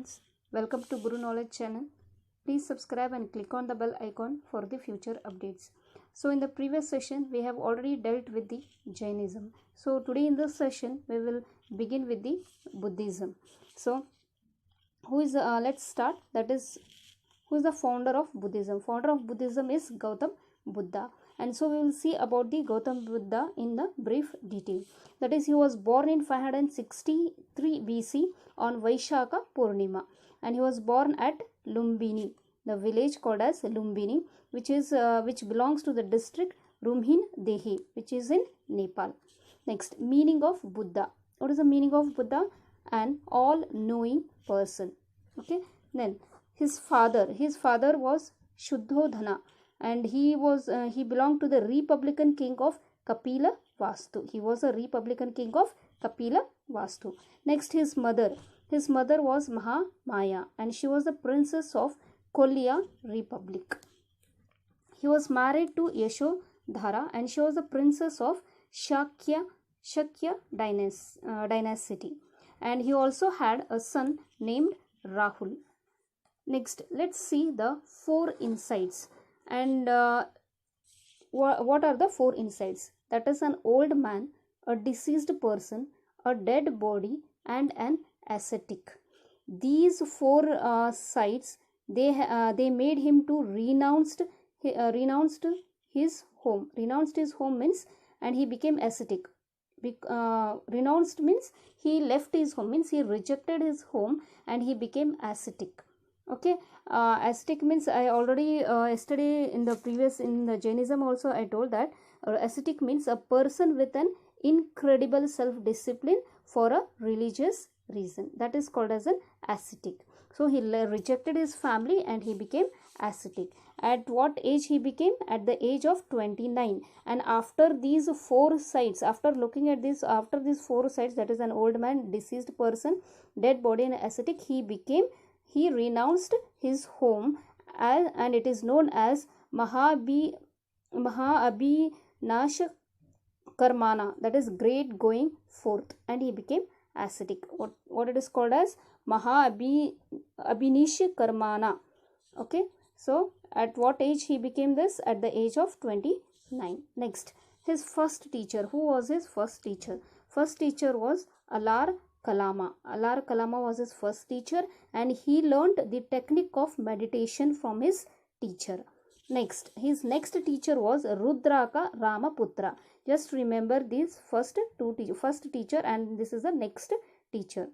friends, welcome to Guru Knowledge channel. Please subscribe and click on the bell icon for the future updates. So in the previous session we have already dealt with the Jainism. So today in this session we will begin with the Buddhism. So let's start. That is, who is the founder of Buddhism? Founder of Buddhism is Gautam Buddha. And so we will see about the Gautam Buddha in the brief detail. That is, he was born in 563 BC on Vaishaka Purnima, and he was born at Lumbini, the village called as Lumbini, which belongs to the district Rumhin Dehi, which is in Nepal. Next, meaning of Buddha. What is the meaning of Buddha? An all-knowing person. Okay. Then his father was Shuddhodhana, and he belonged to the Republican king of Kapila Vastu. He was a Republican king of Kapila Vastu. Next, his mother was Mahamaya, and she was the princess of Kolya Republic. He was married to Yashodhara, and she was the princess of Shakya dynasty. And he also had a son named Rahul. Next, let's see the 4 insights. And what are the 4 insights? That is, an old man, a deceased person, a dead body, and an ascetic. These 4 sights, they made him to renounced his home. Renounced his home means, and he became ascetic. Renounced means he left his home, means he rejected his home and he became ascetic. Okay. Ascetic means, I already yesterday in the Jainism also I told that ascetic means a person with an incredible self-discipline for a religious reason. That is called as an ascetic. So he rejected his family and he became ascetic. At what age he became? At the age of 29. And after these 4 sites, after looking at these 4 sites, that is, an old man, deceased person, dead body, and ascetic, he renounced his home, and it is known as Mahabhinash Karmana, that is, great going forth, and he became ascetic. What it is called as Mahabhinish Karmana. Okay. So at what age he became this? At the age of 29. Next, his first teacher. Who was his first teacher? First teacher was Alar Kalama. Alar Kalama was his first teacher, and he learned the technique of meditation from his teacher. Next, his next teacher was Rudraka Ramaputra. Just remember these first teacher, and this is the next teacher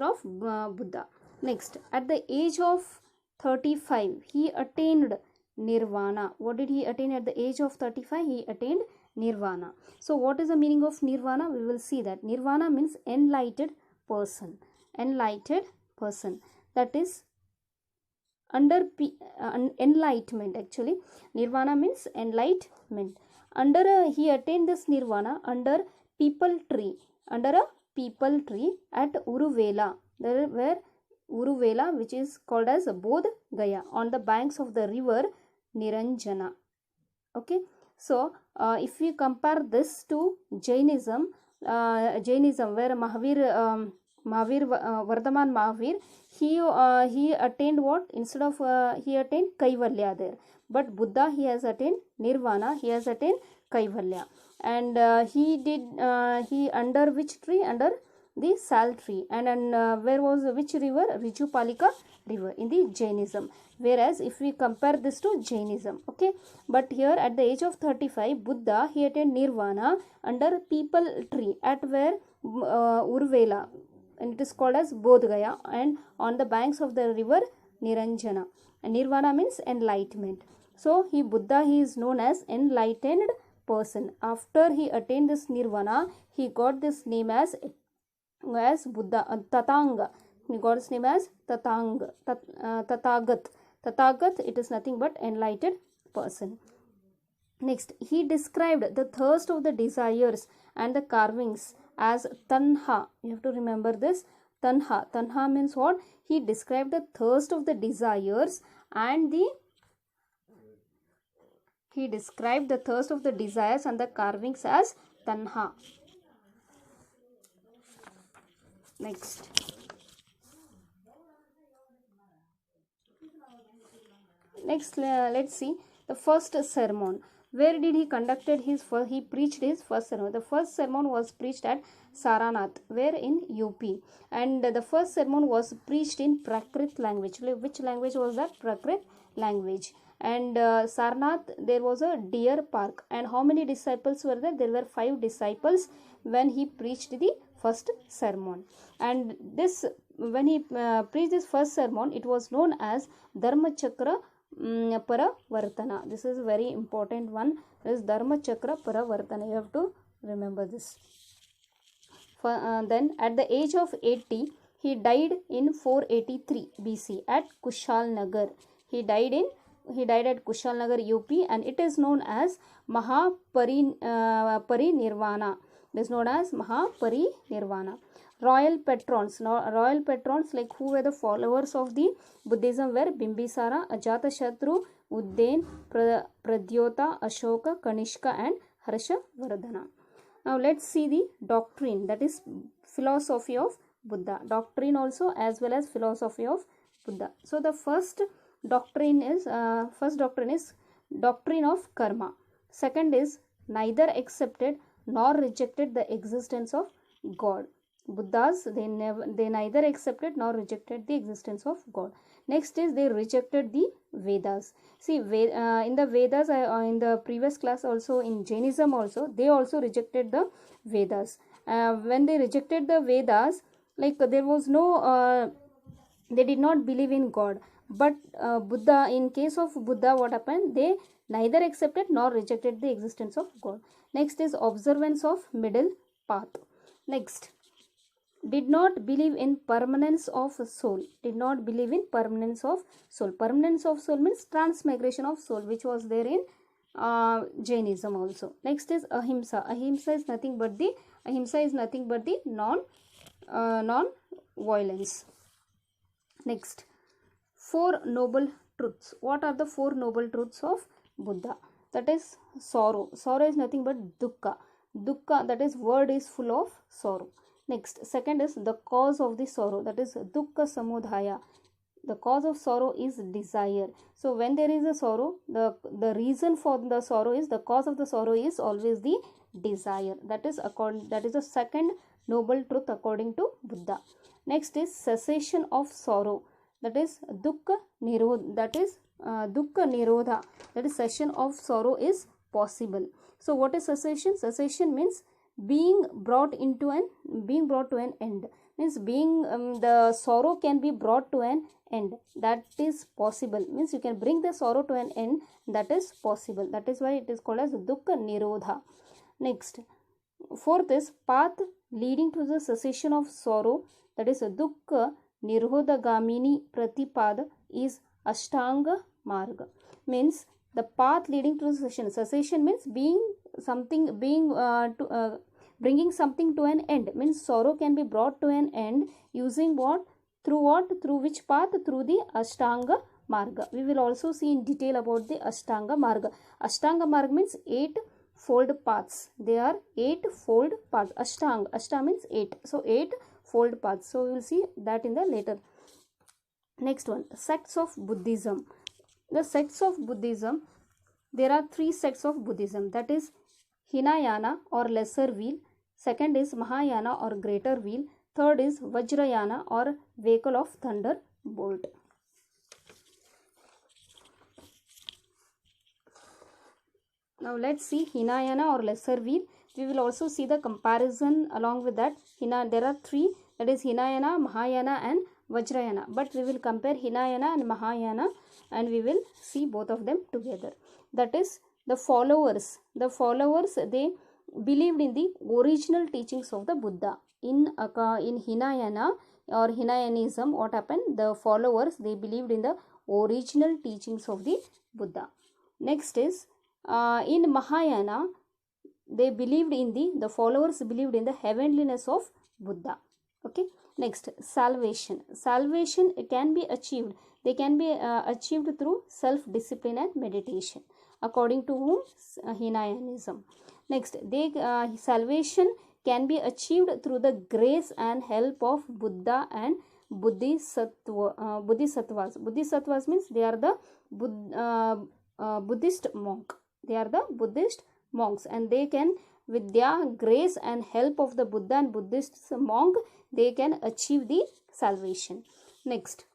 of Buddha. Next, at the age of 35, he attained Nirvana. What did he attain at the age of 35? He attained Nirvana. So what is the meaning of Nirvana? We will see that. Nirvana means enlightened person. Enlightened person. That is under enlightenment actually. Nirvana means enlightenment. He attained this Nirvana under a peepal tree at Uruvela. There were Uruvela, which is called as Bodh Gaya, on the banks of the river Niranjana. Okay. So if we compare this to Jainism, where Vardhaman Mahavir, he attained what? Instead of he attained Kaivalya there, but Buddha, he has attained Nirvana, he has attained Kaivalya. And he under which tree? Under the sal tree. And where was which river? Rijupalika river in the Jainism. Whereas if we compare this to Jainism, okay, but here at the age of 35, Buddha, he attained Nirvana under peepal tree at where Urvela, and it is called as Bodh Gaya, and on the banks of the river Niranjana. And Nirvana means enlightenment. So Buddha is known as enlightened person. After he attained this Nirvana, he got this name as Buddha, Tatanga. He got his name as Tatanga, Tathagat. Tathagat, it is nothing but enlightened person. Next, he described the thirst of the desires and the carvings as Tanha. You have to remember this. Tanha. Tanha means what? He described the thirst of the desires and the carvings as Tanha. Next, Next, let's see the first sermon. Where did he conducted his first? He preached his first sermon. The first sermon was preached at Saranath, where in UP, and the first sermon was preached in Prakrit language. Which language was that? Prakrit language. And Sarnath, there was a deer park. And how many disciples were there? There were 5 disciples when he preached the first sermon. And this, when he preached this first sermon, it was known as Dharma Chakra Paravartana. This is a very important one. This is Dharma Chakra Paravartana. You have to remember this. Then at the age of 80, he died in 483 BC at Kushalnagar. He died at Kushalnagar, UP, and it is known as Mahaparinirvana. It is known as Mahaparinirvana. Royal patrons like who were the followers of the Buddhism were Bimbisara, Ajatashatru, Uddain, Pradyota, Ashoka, Kanishka, and Harshavardhana. Now let's see the doctrine, that is philosophy of Buddha. Doctrine also as well as philosophy of Buddha. So the first doctrine is doctrine of karma. Second is neither accepted nor rejected the existence of God. Buddhas, they neither accepted nor rejected the existence of God. Next is they rejected the Vedas. See, in the Vedas, in the previous class also, in Jainism also, they also rejected the Vedas. When they rejected the Vedas, like there was no, they did not believe in God. But Buddha, in case of Buddha, what happened? They neither accepted nor rejected the existence of God. Next is observance of middle path. Next, did not believe in permanence of soul. Did not believe in permanence of soul. Permanence of soul means transmigration of soul, which was there in Jainism also. Next is ahimsa. Ahimsa is nothing but the non-violence. Next, 4 noble truths. What are the 4 noble truths of Buddha? That is sorrow. Sorrow is nothing but dukkha. Dukkha, that is word is full of sorrow. Next, second is the cause of the sorrow, that is dukkha samudhaya. The cause of sorrow is desire. So when there is a sorrow, the reason for the sorrow is, the cause of the sorrow is always the desire. That is the second noble truth according to Buddha. Next is cessation of sorrow, that is dukkha nirodha. That is dukkha nirodha. That is cessation of sorrow is possible. So what is cessation? Cessation means being brought to an end. Means the sorrow can be brought to an end. That is possible. Means you can bring the sorrow to an end. That is possible. That is why it is called as dukkha nirodha. Next, fourth is path leading to the cessation of sorrow. That is dukkha nirodhagamini pratipada is ashtanga marga. Means the path leading to cessation. Cessation means bringing something to an end. Means sorrow can be brought to an end using what? Through which path? Through the Ashtanga Marga. We will also see in detail about the Ashtanga Marga. Ashtanga Marga means 8-fold paths. There are 8-fold paths. Ashtanga means 8. So 8-fold paths. So we will see that in the later. Next one, sects of Buddhism. The sects of Buddhism, there are 3 sects of Buddhism. That is Hinayana or lesser wheel. Second is Mahayana or greater wheel. Third is Vajrayana or vehicle of thunderbolt. Now let's see Hinayana or lesser wheel. We will also see the comparison along with that. There are 3, that is Hinayana, Mahayana and Vajrayana. But we will compare Hinayana and Mahayana and we will see both of them together. That is the followers. The followers, they believed in the original teachings of the Buddha. In Hinayana or Hinayanism, what happened? The followers, they believed in the original teachings of the Buddha. Next is in Mahayana, they believed in the followers believed in the heavenliness of Buddha. Okay. Next, salvation. Salvation can be achieved. They can be achieved through self-discipline and meditation. According to whom? Hinayanism. Next, salvation can be achieved through the grace and help of Buddha and Bodhisattvas. Bodhisattvas means they are the Buddhist monk. They are the Buddhist monks, and they can, with their grace and help of the Buddha and Buddhist monk, they can achieve the salvation. Next,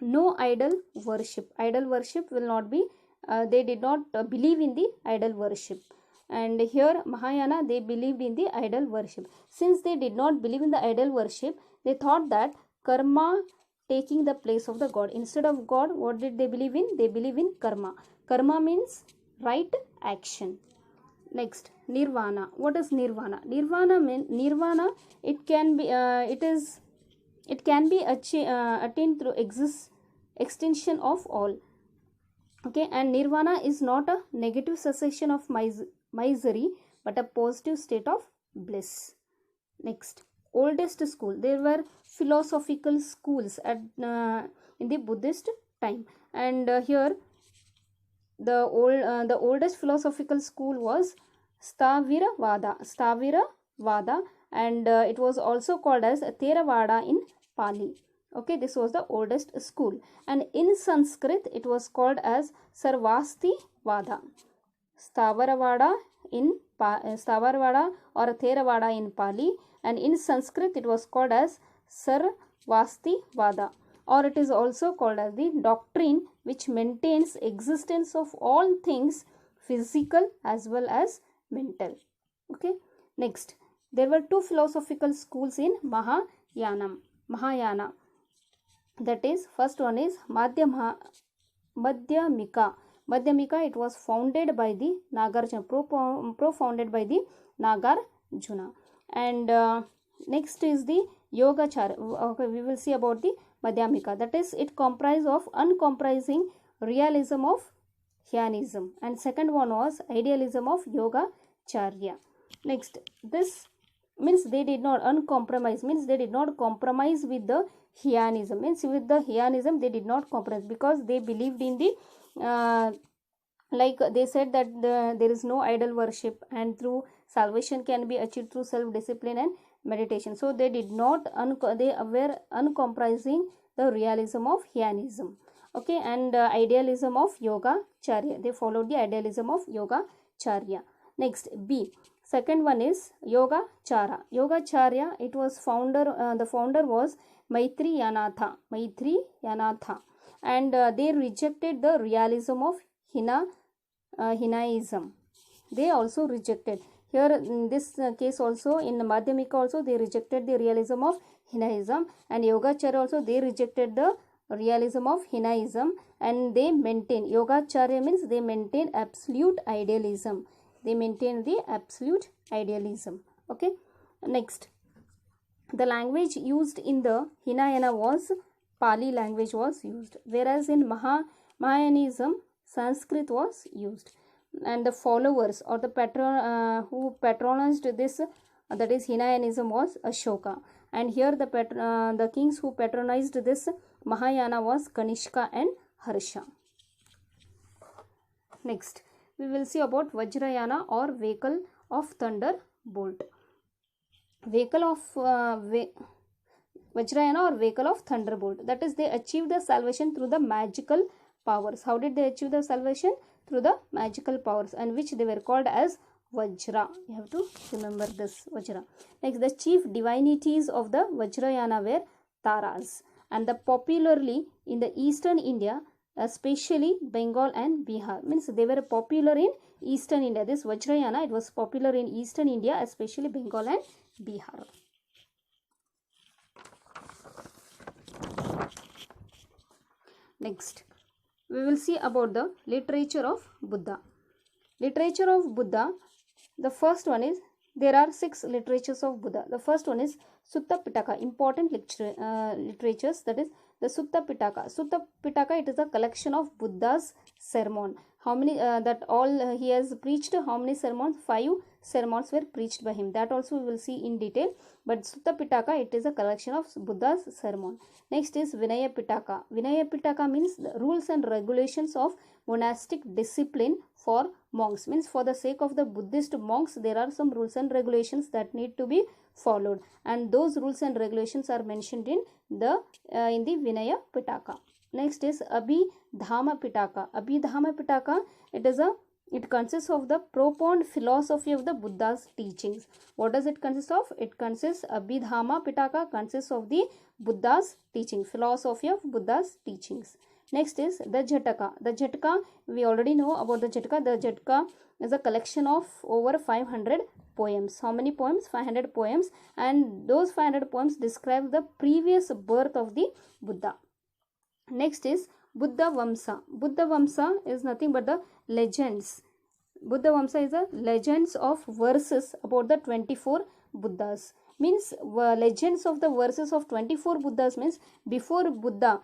no idol worship. Idol worship will not be, they did not believe in the idol worship. And here Mahayana, they believed in the idol worship. Since they did not believe in the idol worship, they thought that karma taking the place of the god. Instead of God, what did they believe in? They believe in karma. Karma means right action. Next, nirvana. What is nirvana? Nirvana means, nirvana, it can be attained through extinction of all. Okay, and nirvana is not a negative cessation of misery, but a positive state of bliss. Next, oldest school. There were philosophical schools at in the Buddhist time, and here the oldest philosophical school was Sthaviravada, and it was also called as Theravada in Pali. Okay, this was the oldest school, and in Sanskrit it was called as Sarvastivada. Sthaviravada or Theravada in Pali, and in Sanskrit it was called as Sarvastivada, or it is also called as the doctrine which maintains existence of all things physical as well as mental. Okay, next, there were two philosophical schools in Mahayana. That is, first one is Madhyamika. It was founded by the Nagarjuna, pro-founded by the Nagarjuna. And next is the Yogacharya. Okay, we will see about the Madhyamika. That is, it comprised of uncompromising realism of Jnanaism, and second one was idealism of Yogacharya. Next, this means they did not uncompromise, means they did not compromise with the Jnanaism, means with the Jnanaism they did not compromise, because they believed in the like they said that there is no idol worship, and through salvation can be achieved through self-discipline and meditation. So they did not they were uncompromising the realism of Jnanaism. Okay, and idealism of Yogacharya. They followed the idealism of Yogacharya. Next, B. Second one is Yogacharya. Yogacharya, it was the founder was Maitriyanatha, and they rejected the realism of Hinaism. They also rejected. Here in this case also, in Madhyamika also, they rejected the realism of Hinaism, and Yogacharya also, they rejected the realism of Hinaism, and they maintain, Yogacharya means they maintain absolute idealism. They maintain the absolute idealism. Okay, next, the language used in the Hinayana was Pali language was used, whereas in Mahayanism Sanskrit was used. And the followers or the who patronized this, that is Hinayanism, was Ashoka. And here the kings who patronized this Mahayana was Kanishka and Harsha. Next, we will see about Vajrayana or vehicle of thunderbolt. Vehicle of Vajrayana or vehicle of thunderbolt. That is, they achieved the salvation through the magical powers. How did they achieve the salvation? Through the magical powers, and which they were called as Vajra. You have to remember this, Vajra. Next, the chief divinities of the Vajrayana were Taras, and the popularly in the eastern India, especially Bengal and Bihar. Means they were popular in eastern India. This Vajrayana, it was popular in eastern India, especially Bengal and Bihar. Next, we will see about the literature of Buddha. Literature of Buddha, the first one is, there are 6 literatures of Buddha. The first one is Sutta Pitaka, important literatures, that is the Sutta Pitaka. Sutta Pitaka, it is a collection of Buddha's sermon. how many that all he has preached, how many sermons? 5 sermons were preached by him. That also we will see in detail. But Sutta Pitaka, it is a collection of Buddha's sermon. Next is Vinaya Pitaka. Vinaya Pitaka means the rules and regulations of monastic discipline for monks. Means for the sake of the Buddhist monks, there are some rules and regulations that need to be followed, and those rules and regulations are mentioned in the Vinaya Pitaka. Next is Abhidhamma Pitaka. Abhidhamma Pitaka, it consists of the profound philosophy of the Buddha's teachings. What does it consist of? It consists, Abhidhamma Pitaka consists of the Buddha's teaching, philosophy of Buddha's teachings. Next is the Jataka. The Jataka, we already know about the Jataka. The Jataka is a collection of over 500 poems. How many poems? 500 poems. And those 500 poems describe the previous birth of the Buddha. Next is Buddha Vamsa. Buddha Vamsa is nothing but the legends. Buddha Vamsa is the legends of verses about the 24 Buddhas. Means legends of the verses of 24 Buddhas means before Buddha,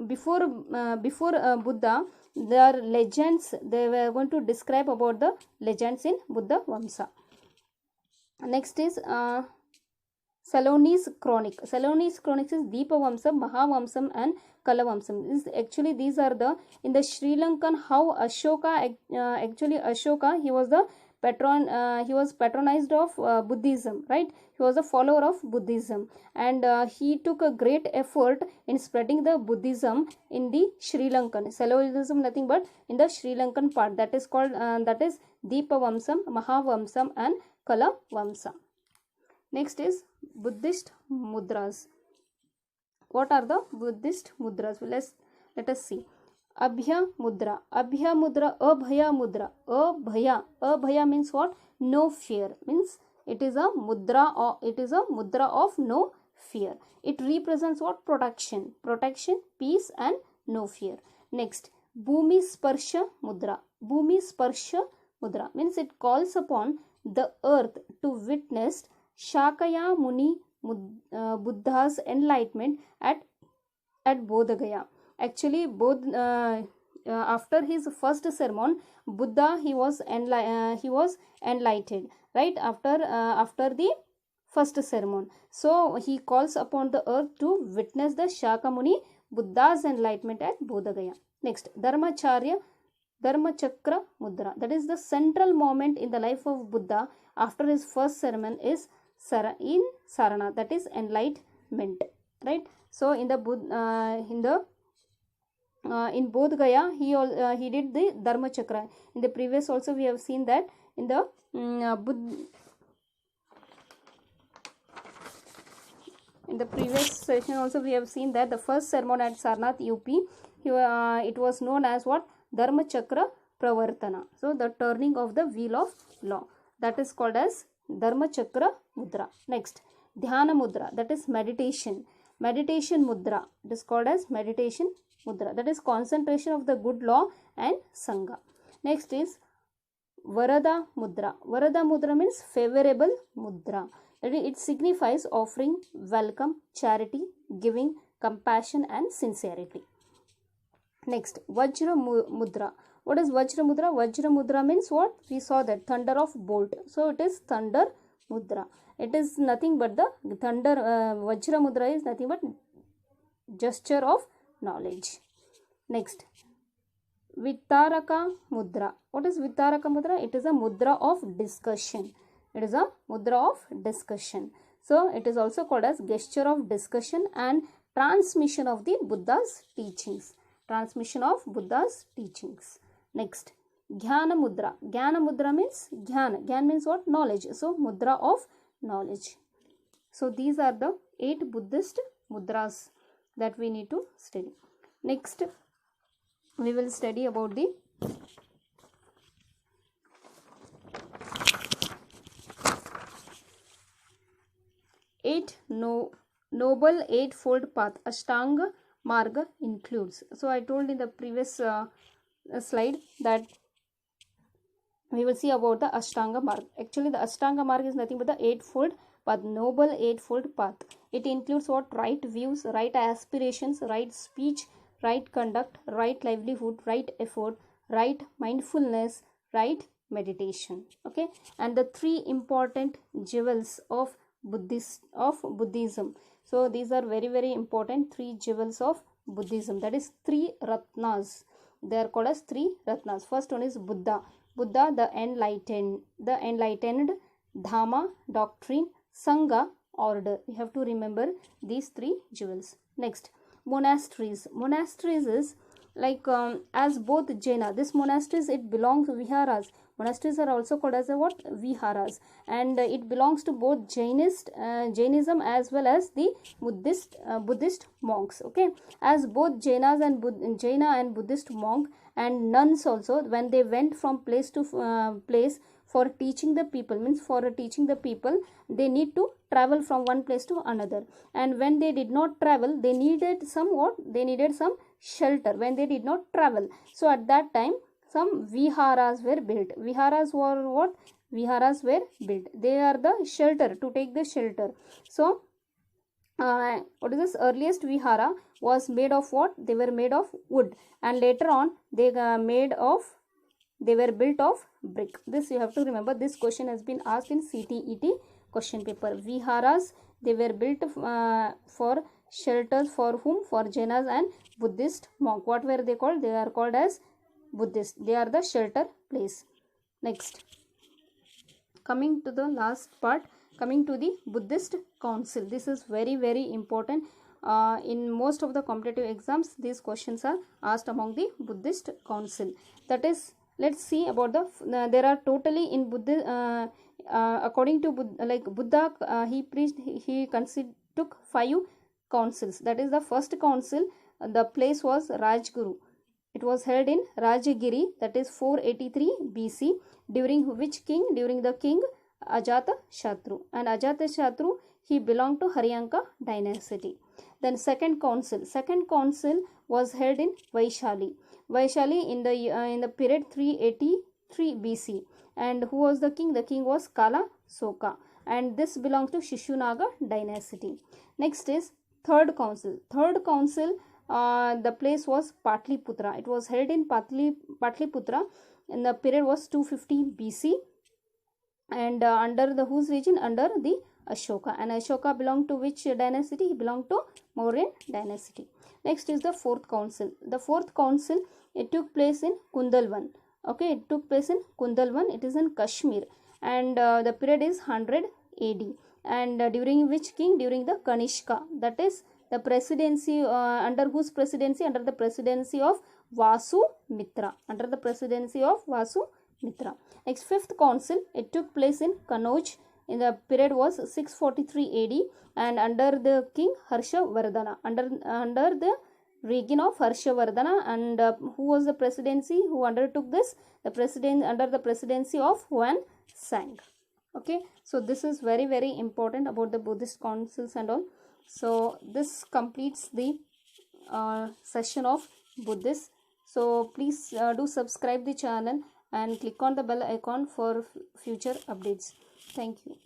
before Buddha, there are legends. They were going to describe about the legends in Buddha Vamsa. Next is Saloni's Chronic. Saloni's Chronic is Deepa Vamsam, Mahavamsam and Kalavamsam. Actually, these are the, in the Sri Lankan, how Ashoka, actually Ashoka, he was the patron, he was patronized of Buddhism, right? He was a follower of Buddhism, and he took a great effort in spreading the Buddhism in the Sri Lankan. Salonism nothing but in the Sri Lankan part, that is called, that is Deepa Vamsam, Mahavamsam and Kalavamsa. Next is Buddhist mudras. What are the Buddhist mudras? Let us see. Abhya mudra. Abhya mudra, Abhaya mudra. Abhaya means what? No fear. Means it is a mudra, or it is a mudra of no fear. It represents what? Protection, peace and no fear. Next, Bhumi Sparsha mudra. Bhumi Sparsha mudra means it calls upon the earth to witness Shakya Muni Buddha's enlightenment at Bodh Gaya. Actually, after his first sermon, Buddha he was enlightened, right? After the first sermon, so he calls upon the earth to witness the Shakyamuni Buddha's enlightenment at Bodh Gaya. Next, Dharmachakra mudra. That is the central moment in the life of Buddha after his first sermon is in Sarana, that is enlightenment, right? So in Bodh Gaya, he did the Dharma Chakra. In the previous also we have seen that in the in the previous session also we have seen that the first sermon at Sarnath UP, it was known as what? Dharma Chakra Pravartana. So the turning of the wheel of law, that is called as Dharma Chakra mudra. Next, Dhyana mudra, that is meditation. Meditation mudra, it is called as meditation mudra, that is concentration of the good law and Sangha. Next is Varada mudra. Varada mudra means favorable mudra. It signifies offering, welcome, charity, giving, compassion and sincerity. Next, Vajra mudra. What is Vajra mudra? Vajra mudra means what? We saw that thunder of bolt. So it is thunder mudra. It is nothing but the thunder. Vajra mudra is nothing but gesture of knowledge. Next, Vitaraka mudra. What is Vitaraka mudra? It is a mudra of discussion. It is a mudra of discussion. So it is also called as gesture of discussion and transmission of the Buddha's teachings. Transmission of Buddha's teachings. Next, Jnana mudra. Jnana mudra means Jnana. Jnana means what? Knowledge. So mudra of knowledge. So these are the 8 Buddhist mudras that we need to study. Next, we will study about the Noble Eightfold Path. Ashtanga Marga includes. So I told in the previous slide that we will see about the Ashtanga Marg. Actually, the Ashtanga Marg is nothing but the Eightfold Path, Noble Eightfold Path. It includes what? Right views, right aspirations, right speech, right conduct, right livelihood, right effort, right mindfulness, right meditation. Okay, and the three important jewels of Buddhism. So these are very, very important three jewels of Buddhism, that is three ratnas. They are called as three ratnas. First one is Buddha. Buddha, the enlightened, Dhamma, doctrine, Sangha, order. You have to remember these three jewels. Next, monasteries. Monasteries is like as both Jaina, this monasteries, it belongs viharas. Monasteries are also called as a what? Viharas, and it belongs to both Jainism as well as the Buddhist monks. Okay, as both Jaina and Buddhist monk and nuns also, when they went from place to place for teaching the people, means for teaching the people, they need to travel from one place to another, and when they did not travel, they needed some shelter when they did not travel. So at that time, some viharas were built. Viharas were what? Viharas were built. They are the shelter, to take the shelter. So what is this? Earliest vihara was made of what? They were made of wood, and later on they were built of brick. This you have to remember. This question has been asked in CTET question paper. Viharas, they were built for shelters for whom? For Jainas and Buddhist monk. What were they called? They are called as Buddhist. They are the shelter place. Next, coming to the last part, coming to the Buddhist council. This is very, very important. In most of the competitive exams, these questions are asked among the Buddhist council. That is, let's see about the there are totally in Buddha according to Buddha, he preached, he took 5 councils. That is, the first council, the place was Rajguru. It was held in Rajagiri, that is 483 BC, during the king Ajatashatru. And Ajatashatru, he belonged to Haryanka dynasty. Then second council was held in Vaishali in the period 383 BC. And who was the king? The king was Kala Soka, and this belongs to Shishunaga dynasty. Next is third council. The place was Patliputra. It was held in Patliputra, and the period was 250 BC, and under the whose region? Under the Ashoka. And Ashoka belonged to which dynasty? He belonged to Mauryan dynasty. Next is the fourth council. The fourth council, it took place in Kundalwan. Okay, it took place in Kundalwan. It is in Kashmir, and the period is 100 AD. And during which king? During the Kanishka. That is the presidency, under whose presidency? Under the presidency of Vasumitra. Under the presidency of Vasumitra. Next, fifth council, it took place in Kanauj. In the period was 643 AD, and under the king Harshavardhana. Under the reign of Harshavardhana, and who was the presidency? Who undertook this? The president under the presidency of Huan Sang. Okay, so this is very, very important about the Buddhist councils and all. So this completes the session of Buddhist. So please do subscribe the channel and click on the bell icon for future updates. Thank you.